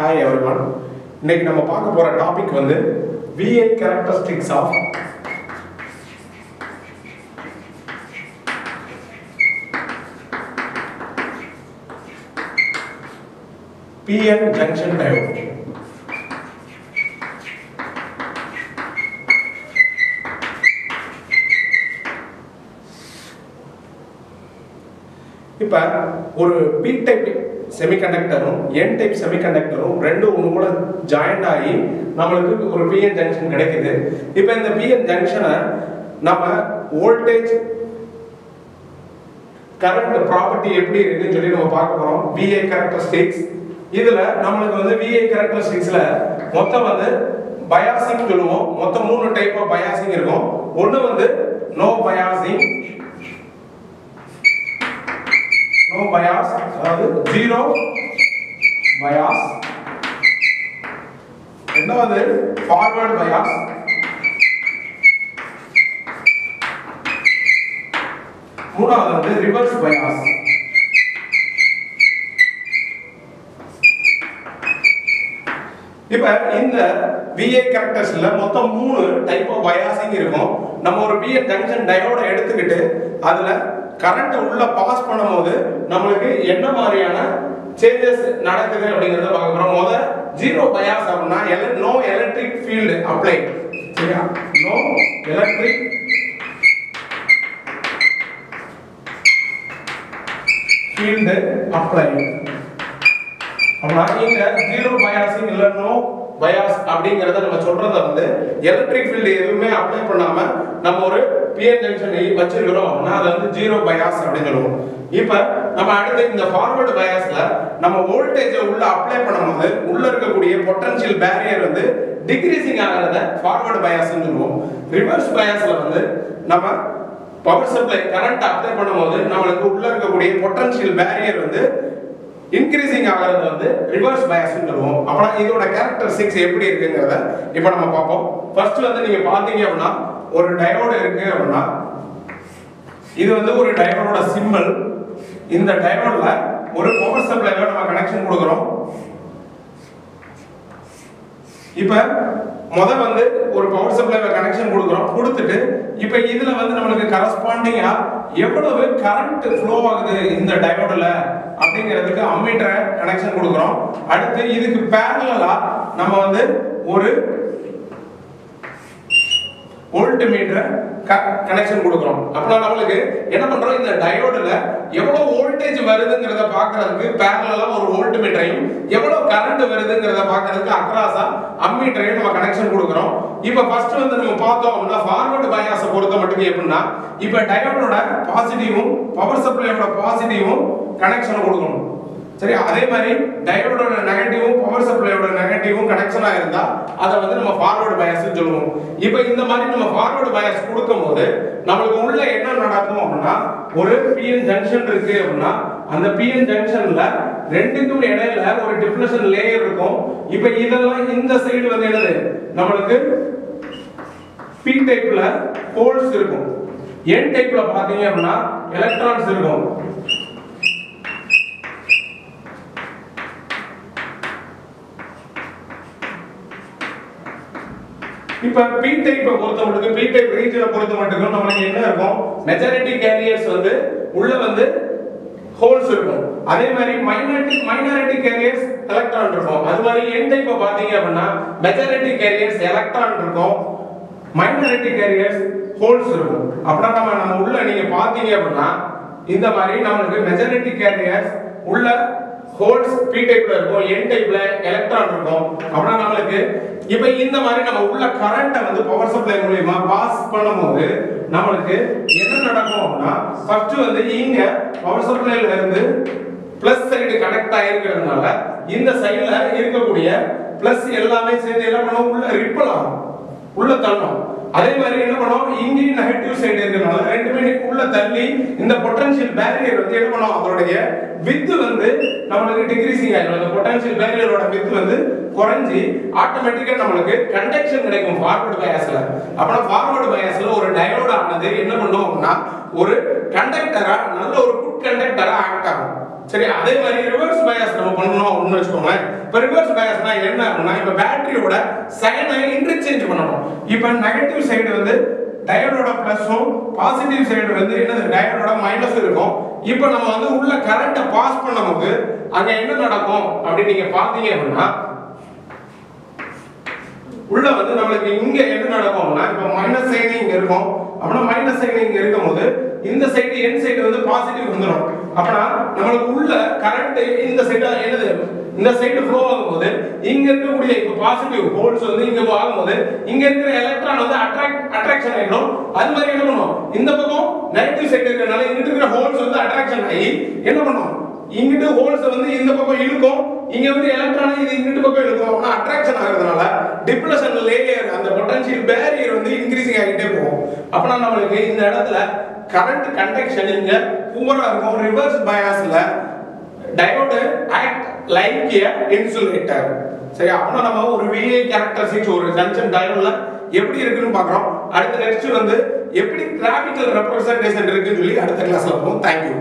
Hi everyone. இன்னைக்கு நம்ம பார்க்க போற டாபிக் வந்து VI characteristics of PN junction diode. இப்ப ஒரு P type செமிகண்டக்டரும் N டைப் செமிகண்டக்டரும் ரெண்டும் ஒன்று கூட ஜாயிண்ட் ஆகி நம்மளுக்கு ஒரு PN ஜங்ஷன் கிடைக்குது. இப்போ இந்த PN ஜங்ஷனை நம்ம வோல்டேஜ் கரண்ட் ப்ராப்பர்ட்டி எப்படி இருக்குன்னு சொல்லி நம்ம பார்க்க போறோம். VI characteristics. இதுல நம்மளுக்கு வந்து VI கேரக்டரிஸ்டிக்ஸ்ல மொத்தம் வந்து பயாசிங் சொல்லுவோம். மொத்தம் 3 டைப் ஆஃப் பயாசிங் இருக்கும். ஒன்னு வந்து நோ பயாசிங், no bias, அதாவது zero bias. ரெண்டாவது forward bias, மூணாவது வந்து reverse bias. இப்ப இந்த VI கேரக்டர்ஸ்ல மொத்தம் 3 டைப் ஆஃப் பயாசிங் இருக்கும். நம்ம ஒரு PN ஜங்ஷன் டயோட எடுத்துக்கிட்டு அதுல கரண்ட் உள்ள பாஸ் பண்ணும்போது நமக்கு என்ன மாதிரியான சேஞ்சஸ் நடக்குது அப்படிங்கறத பார்க்க போறோம். முதல்ல ஜீரோ பயாஸ் அப்படினா நோ எலக்ட்ரிக் ஃபீல்ட் அப்ளை. சரியா? No electric field apply. அப்படினா இங்க ஜீரோ பயாசிங் இல்ல நோ பயாஸ் அப்படிங்கறத நம்ம சொல்றத வந்து எலக்ட்ரிக் ஃபீல்ட் எதுவுமே அப்ளை பண்ணாம நம்ம ஒரு PN ஜங்ஷனை வச்சிருக்கிறோம் அப்படினா அது வந்து ஜீரோ பயாஸ் அப்படின்னு சொல்லுவோம். இப்போ நம்ம அடுத்து இந்த ஃபார்வர்ட் பயாஸ்ல நம்ம வோல்டேஜை உள்ள அப்ளை பண்ணும்போது உள்ள இருக்கக்கூடிய பொட்டன்ஷியல் பேரியர் வந்து டிக்ரீசிங் ஆகிறத ஃபார்வர்ட் பயாஸ்னு சொல்லுவோம். ரிவர்ஸ் பயாஸ்ல வந்து நம்ம பவர் சப்ளை கரண்ட் அப்ளை பண்ணும்போது நமக்கு உள்ள இருக்கக்கூடிய பொட்டன்ஷியல் பேரியர் வந்து இன்கிரீசிங் ஆகிறது வந்து ரிவர்ஸ் பயாஸ்னு சொல்லுவோம். அப்பனா இதோட கேரக்டரிஸ்டிக்ஸ் எப்படி இருக்குங்கறத இப்போ நம்ம பார்ப்போம். ஃபர்ஸ்ட் வந்து நீங்க பாத்தீங்க அப்படினா ஒரு டயோடு இருக்கு அப்படினா இது வந்து ஒரு டயோடோட சிம்பல். இந்த டயோட்ல ஒரு பவர் சப்ளைவை நம்ம கனெக்ஷன் கொடுக்கிறோம். இப்ப முதல்ல வந்து ஒரு பவர் சப்ளைவை கனெக்ஷன் கொடுக்கிறோம். கொடுத்துட்டு இப்ப இதுல வந்து நமக்கு கரஸ்பாண்டிங்கா எவ்வளவு கரண்ட் ஃப்ளோ ஆகுது இந்த டயோட்ல அப்படிங்கிறதுக்கு அம்மீட்டரை கனெக்ஷன் கொடுக்கிறோம். அடுத்து இதுக்கு பேரலலா நம்ம வந்து ஒரு வோல்ட் மீட்டரை கனெக்ஷன் கொடுக்கிறோம். அப்பனா நமக்கு என்ன பண்றோம், இந்த டயோட்ல எவ்வளவு வோல்டேஜ் வருதுங்கறத பார்க்கிறதுக்கு பேரலலா ஒரு வோல்ட் மீட்டரையும் எவ்வளவு கரண்ட் வருதுங்கறத பார்க்கிறதுக்கு அக்ராஸா அம்மீட்டரையும் நம்ம கனெக்ஷன் கொடுக்கிறோம். இப்போ ஃபர்ஸ்ட் வந்து நம்ம பார்த்தோம் அப்படினா ஃபார்வர்ட் பயாஸை பொறுத்த மட்டும் எப்படின்னா இப்போ டயோடோட பாசிட்டிவும் பவர் சப்ளையோட பாசிட்டிவும் கனெக்ஷன் கொடுக்கணும். சரி, அதே மாதிரி டயோடோட நெகட்டிவும் பவர் சப்ளையோட நெகட்டிவும் கனெக்ஷனா இருந்தா அதை வந்து நம்ம ஃபார்வர்ட் பயாஸ்னு சொல்லுவோம். இப்போ இந்த மாதிரி நம்ம ஃபார்வர்ட் பயாஸ் கொடுக்கும்போது நமக்கு உள்ள என்ன நடக்கும் அப்படின்னா ஒரு PN ஜங்ஷன் இருக்கு அப்படின்னா அந்த PN ஜங்ஷன்ல ரெண்டுக்கும் இடையில ஒரு டிப்ளஷன் லேயர் இருக்கும். இப்போ இதெல்லாம் இந்த சைடு வந்து என்னது நமக்கு P டைப்ல ஹோல்ஸ் இருக்கும். N டைப்ல பாத்தீங்க அப்படின்னா எலக்ட்ரான்ஸ் இருக்கும். இப்ப P டைப் பொறுத்த மட்டும் P டைப் ரீஜனை பொறுத்த மட்டும் நமக்கு என்ன இருக்கும், மெஜாரிட்டி கேரியர்ஸ் வந்து உள்ள வந்து ஹோல்ஸ் இருக்கும். அதே மாதிரி மைனாரிட்டி கேரியர்ஸ் எலக்ட்ரான் இருக்கும். அது மாதிரி N டைப் பாத்தீங்க அப்படின்னா மெஜாரிட்டி கேரியர்ஸ் எலக்ட்ரான் இருக்கும், மைனாரிட்டி கேரியர்ஸ் ஹோல்ஸ் இருக்கும். அப்படினா நம்ம உள்ள நீங்க பாத்தீங்க அப்படின்னா இந்த மாதிரி நமக்கு மெஜாரிட்டி கேரியர்ஸ் உள்ள ஹோல்ஸ் P டைப்ல இருக்கும், N டைப்ல எலக்ட்ரான் இருக்கும். அப்படினா நமக்கு இப்போ இந்த மாதிரி நம்ம உள்ள கரண்ட்டை வந்து பவர் சப்ளை மூலமா பாஸ் பண்ணும்போது நமக்கு என்ன நடக்கும் அப்படினா ஃபர்ஸ்ட் வந்து இங்க பவர் சப்ளைல இருந்து பிளஸ் சைடு கனெக்ட் ஆயிருக்கிறதுனால இந்த சைடுல இருக்கக்கூடிய பிளஸ் எல்லாமே சேர்ந்து என்ன பண்ணும், உள்ள ரிப்பல் ஆகும், உள்ள தள்ளும். அதே மாதிரி என்ன பண்ணும், இங்கேயும் நெகட்டிவ் சைடு இருக்கனால ரெண்டுமே உள்ள தள்ளி இந்த பொட்டன்ஷியல் பேரியர் வந்து என்ன பண்ணும், அதோடைய வித் வந்து நமக்கு டிக்ரீசிங் ஆயிடும். அந்த பொட்டன்ஷியல் பேரியரோட வித் வந்து குறைஞ்சி ஆட்டோமேட்டிக்கா நமக்கு கண்டக்ஷன் கிடைக்கும் ஃபார்வர்ட் பயாஸ்ல. அப்பனா ஃபார்வர்ட் பயாஸ்ல ஒரு டயோட் ஆனது என்ன பண்ணும் அப்படின்னா ஒரு கண்டக்டரா நல்ல ஒரு குட் கண்டக்டரா கண்டக்டரா ஆக்ட் ஆகும். சரி, அதே மாதிரி ரிவர்ஸ் பயாஸ் நம்ம பண்ணணும் அப்படின்னு வச்சுக்கோங்க. இப்போ ரிவர்ஸ் பயாஸ்னா என்ன ஆகும்னா, இப்போ பேட்டரியோட சைனை இன்டர்சேஞ்ச் பண்ணணும். இப்போ நெகட்டிவ் சைடு வந்து டயோடோட பிளஸும் பாசிட்டிவ் சைடு வந்து என்னது டயோடோட மைனஸ் இருக்கும். இப்போ நம்ம வந்து உள்ள கரண்ட்டை பாஸ் பண்ணும்போது அங்க என்ன நடக்கும் அப்படின்னு நீங்க பாத்தீங்க அப்படின்னா, உள்ள வந்து நம்மளுக்கு இங்க என்ன நடக்கும்னா, இப்போ மைனஸ் சைடு இங்க இருக்கும். அப்படின்னா மைனஸ் சைடு இங்க இருக்கும்போது இந்த சைடு என் சைடு வந்து பாசிட்டிவ் வந்துடும். அப்படின்னா நம்மளுக்கு உள்ள கரண்ட் இந்த சைடு என்னது இந்த சைடு ஃப்ளோ ஆகும்போது இங்க இருக்கக்கூடிய இப்போ பாசிட்டிவ் ஹோல்ஸ் வந்து இங்க ஆகும்போது இங்க இருக்கிற எலக்ட்ரான் வந்து அட்ராக்ஷன் ஆயிடும். அது மாதிரி என்ன பண்ணும், இந்த பக்கம் நெகட்டிவ் சைடு இருக்கறனால இங்க இருக்கிற ஹோல்ஸ் வந்து அட்ராக்ஷன் ஆகி என்ன பண்ணும், இங்கிட்டு ஹோல்ஸ் வந்து இந்த பக்கம் இழுக்கும், இங்க வந்து எலக்ட்ரான் இது இங்கிட்டு பக்கம் இழுக்கும். அப்படின்னா அட்ராக்ஷன் ஆகிறதுனால டிப்ளஷன் லேயர் அந்த பொட்டன்ஷியல் பேரியர் வந்து இன்க்ரீசிங் ஆகிட்டே போகும். அப்படின்னா நம்மளுக்கு இந்த இடத்துல கரண்ட் கண்டக்ஷன் இங்க பூரா இருக்கும். ரிவர்ஸ் பயாஸ்ல diode act like a insulator. சரி, அப்போ நம்ம ஒரு VI கேரக்டரிஸ்டிக்ஸ் ஒரு ஜங்ஷன் டயோட்ல எப்படி இருக்குன்னு பார்க்குறோம். அடுத்த நெக்ஸ்ட் வந்து எப்படி கிராஃபிக்கல் ரெப்ரசன்டேஷன் இருக்குன்னு சொல்லி அடுத்த கிளாஸ்ல பார்ப்போம். தேங்க்யூ.